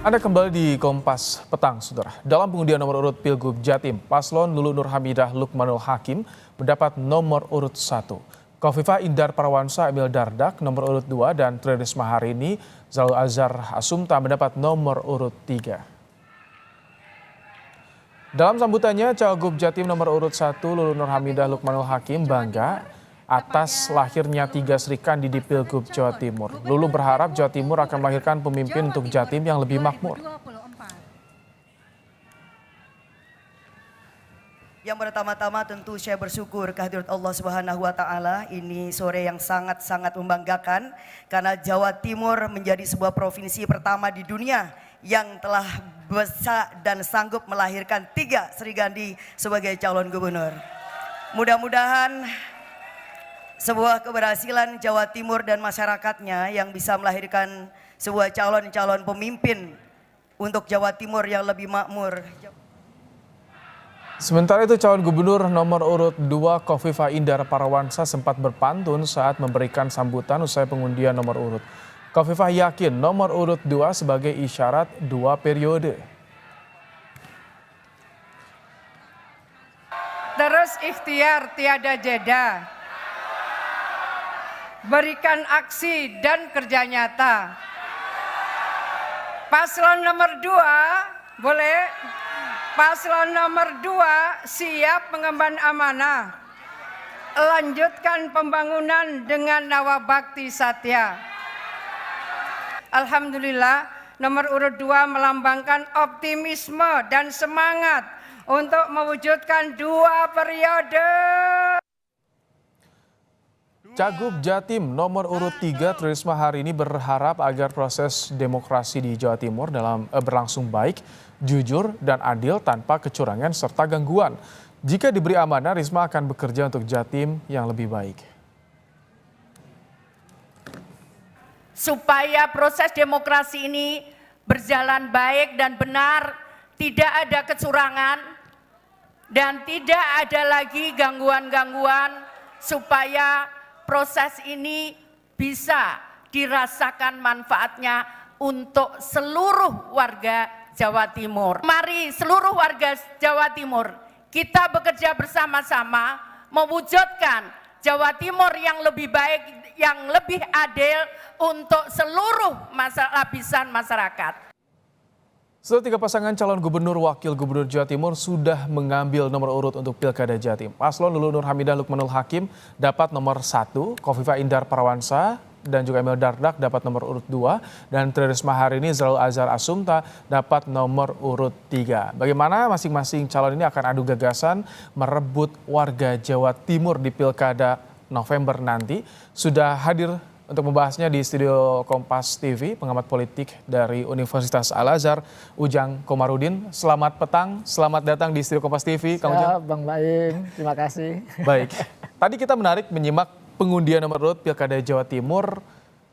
Anda kembali di Kompas Petang, Saudara. Dalam pengundian nomor urut Pilgub Jatim, Paslon Lulu Nur Hamidah Lukmanul Hakim mendapat nomor urut 1. Khofifah Indar Parawansa Emil Dardak nomor urut 2 dan Tri Risma Harini Zalul Azhar Asumta mendapat nomor urut 3. Dalam sambutannya, Cawagup Jatim nomor urut 1 Lulu Nur Hamidah Lukmanul Hakim bangga atas lahirnya 3 Sri Kandi di Pilgub Jawa Timur. Lulu berharap Jawa Timur akan melahirkan pemimpin untuk Jatim yang lebih makmur. Yang pertama-tama tentu saya bersyukur kehadirat Allah Subhanahu wa taala. Ini sore yang sangat-sangat membanggakan karena Jawa Timur menjadi sebuah provinsi pertama di dunia yang telah bisa dan sanggup melahirkan 3 Sri Kandi sebagai calon gubernur. Mudah-mudahan sebuah keberhasilan Jawa Timur dan masyarakatnya yang bisa melahirkan sebuah calon-calon pemimpin untuk Jawa Timur yang lebih makmur. Sementara itu calon gubernur nomor urut 2 Khofifah Indar Parawansa sempat berpantun saat memberikan sambutan usai pengundian nomor urut. Khofifah yakin nomor urut 2 sebagai isyarat 2 periode. Terus ikhtiar tiada jeda. Berikan aksi dan kerja nyata. Paslon nomor 2, boleh? Paslon nomor 2 siap mengemban amanah. Lanjutkan pembangunan dengan nawa bakti satya. Alhamdulillah, nomor urut 2 melambangkan optimisme dan semangat untuk mewujudkan 2 periode. Cagup Jatim nomor urut 3 Tri Risma Harini berharap agar proses demokrasi di Jawa Timur berlangsung baik, jujur, dan adil tanpa kecurangan serta gangguan. Jika diberi amanah, Risma akan bekerja untuk Jatim yang lebih baik. Supaya proses demokrasi ini berjalan baik dan benar, tidak ada kecurangan, dan tidak ada lagi gangguan-gangguan, supaya proses ini bisa dirasakan manfaatnya untuk seluruh warga Jawa Timur. Mari seluruh warga Jawa Timur kita bekerja bersama-sama mewujudkan Jawa Timur yang lebih baik, yang lebih adil untuk seluruh lapisan masyarakat. Setelah 3 pasangan calon gubernur wakil gubernur Jawa Timur sudah mengambil nomor urut untuk Pilkada Jatim. Paslon Lulu Nur Hamidah Lukmanul Hakim dapat nomor 1, Khofifah Indar Parawansa dan juga Emil Dardak dapat nomor urut 2, dan Tri Risma Harini Zalul Azhar Asumta dapat nomor urut 3. Bagaimana masing-masing calon ini akan adu gagasan merebut warga Jawa Timur di Pilkada November nanti? Sudah hadir untuk membahasnya di studio Kompas TV, pengamat politik dari Universitas Al-Azhar, Ujang Komarudin. Selamat petang, selamat datang di studio Kompas TV, Kang Ujang. Bang Baim, terima kasih. Baik, tadi kita menarik menyimak pengundian nomor urut Pilkada Jawa Timur,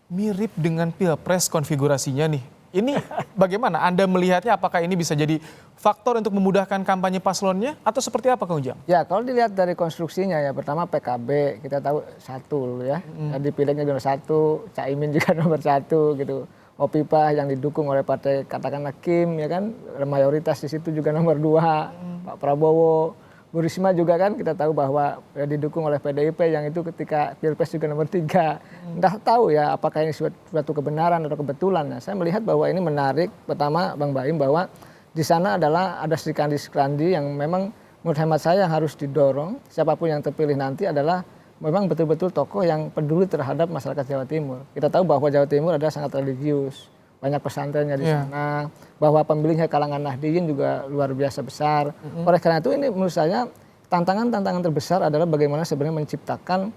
mirip dengan Pilpres konfigurasinya nih. Ini bagaimana Anda melihatnya, apakah ini bisa jadi faktor untuk memudahkan kampanye paslonnya atau seperti apa, Kang Ujang? Ya, kalau dilihat dari konstruksinya ya, pertama PKB kita tahu 1 ya. Dipilihnya nomor 1, Caimin juga nomor 1 gitu. Khofifah yang didukung oleh partai katakanlah Kim ya kan, mayoritas di situ juga nomor 2. Pak Prabowo, Bu Risma juga kan kita tahu bahwa ya, didukung oleh PDIP yang itu ketika Pilpres juga nomor 3. Entah tahu ya apakah ini suatu kebenaran atau kebetulan. Nah, saya melihat bahwa ini menarik, pertama Bang Baim, bahwa di sana adalah ada Sri Kandi yang memang menurut hemat saya harus didorong. Siapapun yang terpilih nanti adalah memang betul-betul tokoh yang peduli terhadap masyarakat Jawa Timur. Kita tahu bahwa Jawa Timur adalah sangat religius, banyak pesantrennya di sana, bahwa pemilihnya kalangan Nahdliyin juga luar biasa besar. Oleh karena itu ini menurut saya tantangan terbesar adalah bagaimana sebenarnya menciptakan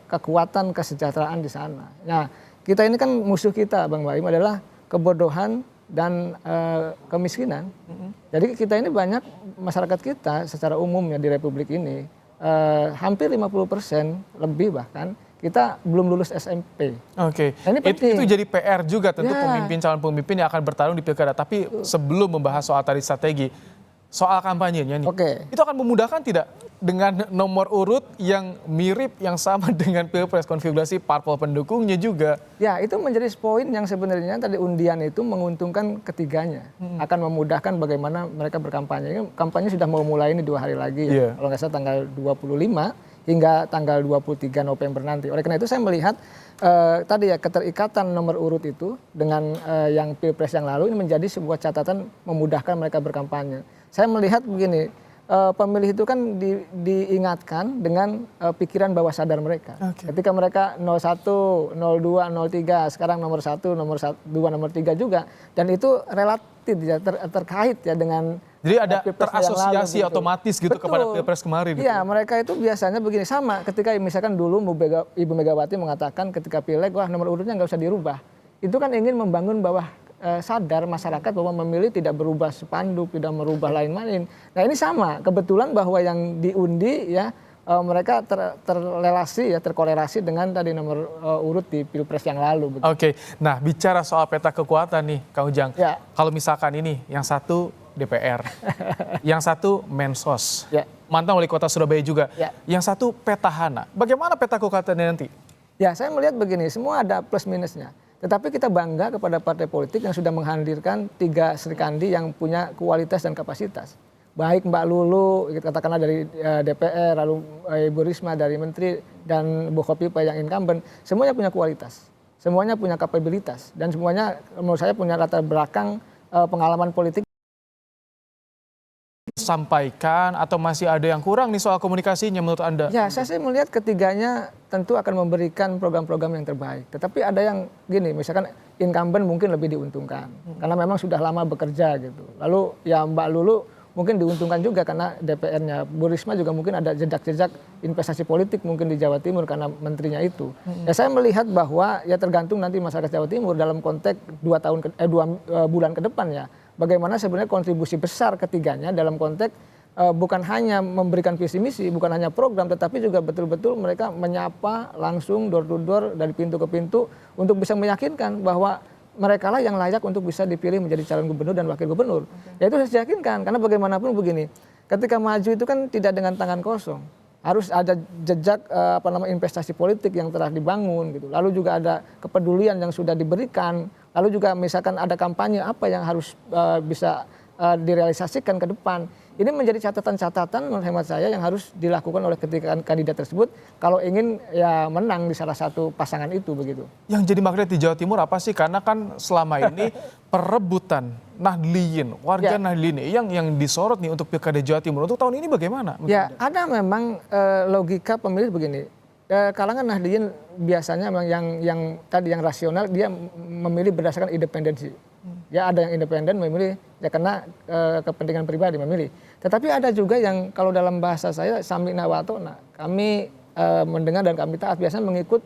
kekuatan kesejahteraan di sana. Nah, kita ini kan musuh kita, Bang Baim, adalah kebodohan dan kemiskinan. Jadi kita ini banyak masyarakat kita secara umumnya di Republik ini hampir 50% lebih bahkan kita belum lulus SMP. Oke, nah, itu jadi PR juga tentu calon pemimpin yang akan bertarung di Pilkada. Tapi sebelum membahas soal tadi strategi, soal kampanyenya nih. Oke. Itu akan memudahkan tidak dengan nomor urut yang mirip, yang sama dengan Pilpres, konfigurasi parpol pendukungnya juga? Ya, itu menjadi poin yang sebenarnya tadi undian itu menguntungkan ketiganya. Akan memudahkan bagaimana mereka berkampanye. Ini kampanye sudah mau mulai ini 2 hari lagi ya. Kalau nggak salah tanggal 25 hingga tanggal 23 November nanti. Oleh karena itu saya melihat tadi ya keterikatan nomor urut itu dengan yang Pilpres yang lalu ini menjadi sebuah catatan memudahkan mereka berkampanye. Saya melihat begini, pemilih itu kan diingatkan dengan pikiran bawah sadar mereka. Ketika mereka 01, 02, 03, sekarang nomor 1, nomor 2, nomor 3 juga. Dan itu relatif ya, terkait ya dengan jadi ada Pilpres terasosiasi yang lalu, otomatis gitu kepada Pilpres kemarin. Iya, mereka itu biasanya begini sama. Ketika misalkan dulu Ibu Megawati mengatakan ketika pileg, wah nomor urutnya nggak usah dirubah. Itu kan ingin membangun bawah sadar masyarakat bahwa memilih tidak berubah spanduk, tidak merubah lain-lain. Nah ini sama, kebetulan bahwa yang diundi ya mereka terrelasi ya, terkorelasi dengan tadi nomor urut di Pilpres yang lalu. Oke, nah bicara soal peta kekuatan nih Kang Ujang. Ya. Kalau misalkan ini yang satu DPR, yang satu Mensos, Ya. mantan wali kota Surabaya juga, Ya. yang satu petahana. Bagaimana peta kekuatannya nanti? Ya, saya melihat begini, semua ada plus minusnya. Tetapi kita bangga kepada partai politik yang sudah menghadirkan 3 Sri Kandi yang punya kualitas dan kapasitas. Baik Mbak Lulu, katakanlah dari DPR, lalu Ibu Risma dari Menteri, dan Bu Khofifa yang incumbent, semuanya punya kualitas. Semuanya punya kapabilitas. Dan semuanya menurut saya punya latar belakang pengalaman politik. Sampaikan atau masih ada yang kurang nih soal komunikasinya menurut Anda? Ya, saya sih melihat ketiganya tentu akan memberikan program-program yang terbaik. Tetapi ada yang gini, misalkan incumbent mungkin lebih diuntungkan. Karena memang sudah lama bekerja gitu. Lalu ya Mbak Lulu mungkin diuntungkan juga karena DPR-nya. Bu Risma juga mungkin ada jejak-jejak investasi politik mungkin di Jawa Timur karena menterinya itu. Ya saya melihat bahwa ya tergantung nanti masyarakat Jawa Timur dalam konteks 2 bulan ke depan ya. Bagaimana sebenarnya kontribusi besar ketiganya dalam konteks bukan hanya memberikan visi misi, bukan hanya program, tetapi juga betul-betul mereka menyapa langsung door to door dari pintu ke pintu untuk bisa meyakinkan bahwa mereka lah yang layak untuk bisa dipilih menjadi calon gubernur dan wakil gubernur. Ya itu saya yakinkan, karena bagaimanapun begini, ketika maju itu kan tidak dengan tangan kosong. Harus ada jejak investasi politik yang telah dibangun gitu. Lalu juga ada kepedulian yang sudah diberikan. Lalu juga misalkan ada kampanye apa yang harus bisa direalisasikan ke depan. Ini menjadi catatan-catatan menurut hemat saya yang harus dilakukan oleh ketiga kandidat tersebut kalau ingin ya menang di salah satu pasangan itu begitu. Yang jadi magnet di Jawa Timur apa sih? Karena kan selama ini perebutan Nahdliyin, warga Nahdliyin yang disorot nih untuk Pilkada Jawa Timur. Untuk tahun ini bagaimana? Ya, ada memang logika pemilih begini. Kalangan Nahdliyin biasanya memang yang tadi yang rasional, dia memilih berdasarkan independensi. Ya ada yang independen memilih ya karena kepentingan pribadi memilih. Tetapi ada juga yang kalau dalam bahasa saya sami'na wa ata'na. Kami mendengar dan kami taat biasanya mengikut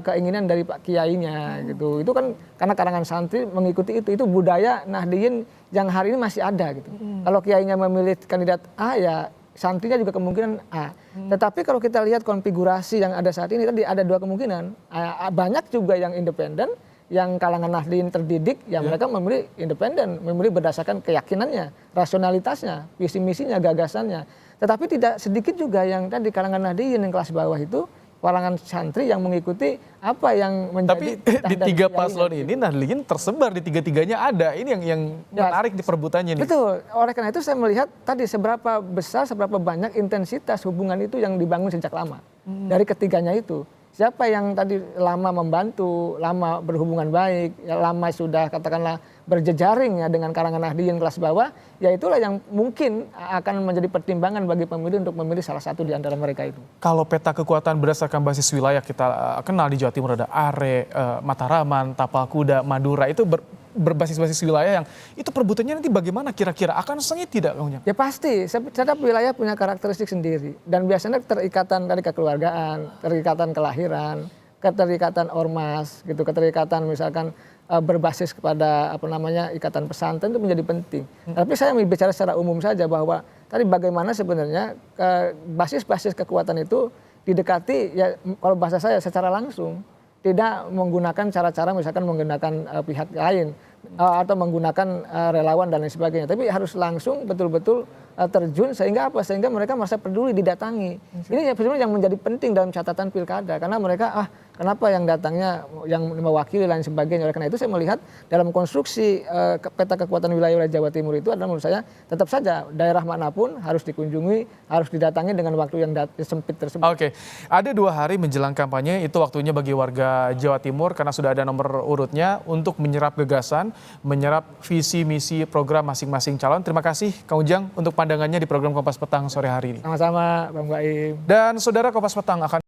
keinginan dari Pak Kiainya gitu. Itu kan karena kalangan santri mengikuti itu budaya Nahdliyin yang hari ini masih ada gitu. Kalau Kiainya memilih kandidat A ya santrinya juga kemungkinan A. Tetapi kalau kita lihat konfigurasi yang ada saat ini tadi ada 2 kemungkinan. Banyak juga yang independen, yang kalangan Nahdliyin terdidik, ya mereka memilih independen, memilih berdasarkan keyakinannya, rasionalitasnya, visi misinya, gagasannya. Tetapi tidak sedikit juga yang tadi kalangan Nahdliyin yang kelas bawah itu, kalangan santri yang mengikuti apa yang menjadi. Tapi di 3 paslon ini Nahdliyin tersebar di 3-3-nya ada. Ini yang menarik di perebutannya nih. Betul. Oleh karena itu saya melihat tadi seberapa besar, seberapa banyak intensitas hubungan itu yang dibangun sejak lama dari ketiganya itu. Siapa yang tadi lama membantu, lama berhubungan baik, ya lama sudah katakanlah berjejaring ya dengan kalangan Nahdliyin kelas bawah, ya itulah yang mungkin akan menjadi pertimbangan bagi pemilih untuk memilih salah satu di antara mereka itu. Kalau peta kekuatan berdasarkan basis wilayah kita kenal di Jawa Timur ada Are, Mataraman, Tapal Kuda, Madura, itu berbasis-basis wilayah yang itu perebutannya nanti bagaimana kira-kira akan sengit tidak Kang Ujang? Ya pasti, setiap wilayah punya karakteristik sendiri dan biasanya terikatan dari kekeluargaan, terikatan kelahiran, keterikatan ormas gitu, keterikatan misalkan berbasis kepada ikatan pesantren itu menjadi penting. Tapi saya bicara secara umum saja bahwa tadi bagaimana sebenarnya basis-basis kekuatan itu didekati ya kalau bahasa saya secara langsung. Tidak menggunakan cara-cara misalkan menggunakan pihak lain. atau menggunakan relawan dan lain sebagainya. Tapi harus langsung betul-betul terjun sehingga apa? Sehingga mereka merasa peduli didatangi. Ini sebenarnya yang menjadi penting dalam catatan pilkada karena mereka kenapa yang datangnya yang mewakili dan sebagainya. Oleh karena itu saya melihat dalam konstruksi peta kekuatan wilayah Jawa Timur itu adalah menurut saya tetap saja daerah manapun harus dikunjungi, harus didatangi dengan waktu yang sempit tersebut. Oke, ada 2 hari menjelang kampanye, itu waktunya bagi warga Jawa Timur karena sudah ada nomor urutnya untuk menyerap gagasan, menyerap visi misi program masing-masing calon. Terima kasih Kang Ujang untuk pandangannya di program Kompas Petang sore hari ini. Sama-sama Bang Baim. Dan saudara, Kompas Petang akan